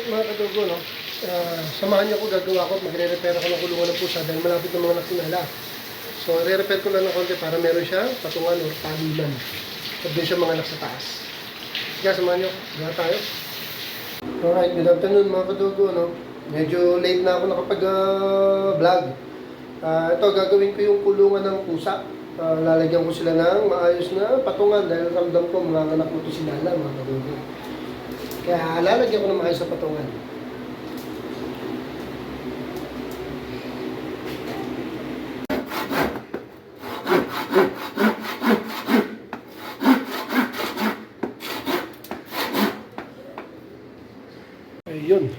Alright mga kadugo, no? Samahan niyo ko, gagawa ko at magre-repair ako ng kulungan ng pusa dahil malapit ng mga naksinala. So, re-repair ko lang ng konti para meron siya patungan o paliman. At doon siya mga nasa taas. Kaya samahan niyo, gawa tayo. Alright, good afternoon mga kadugo, no? Medyo late na ako nakapag-vlog. Ito, gagawin ko yung kulungan ng pusa. Lalagyan ko sila ng maayos na patungan dahil ramdam ko mga anak ko ito sinala mga kadugo. Kaya lalagyan ko ng maayos na patungan. Ayun.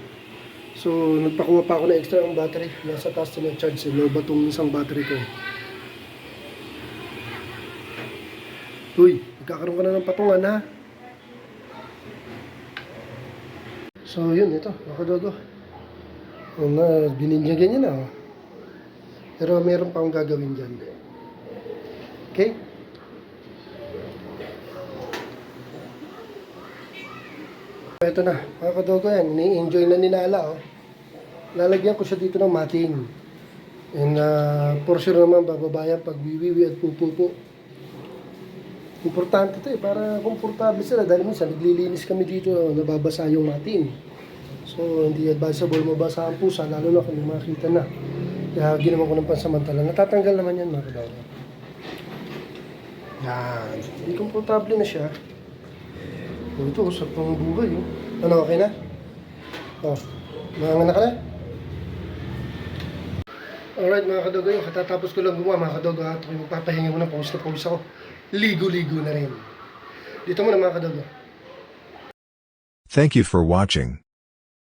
So, nagpakuha pa ako ng extra ng battery. Nasa taas na charge. Low ba itong isang battery ko? Uy, magkakaroon ka na ng patungan ha. So, yun, ito. Nakadogo. Bininyagan niya na. Oh. Pero meron pa akong gagawin dyan. Okay? Ito na. Mga kadogo yan. Ni-enjoy na ni Nala. Oh. Lalagyan ko siya dito ng mating. And for sure naman, bababayan pag wiwiwi at pupupo. Importante ito para komportable sila dahil minsan naglilinis kami dito, nababasa yung mating. So, hindi advisable mabasa ang pusa, lalo na kung makita na. Kaya ginawa ko ng pansamantala. Natatanggal naman yan, mga kadogo. Yan. Hindi komportable na siya. Ito, usap pang buhay. Oh. Ano, okay na? Oh, mga ka na? Alright mga kadogo, yung katatapos ko lang gumawa mga kadogo at magpapahinga mo na pawis ako. Ligo-ligo na rin. Dito muna mga kadogo. Thank you for watching.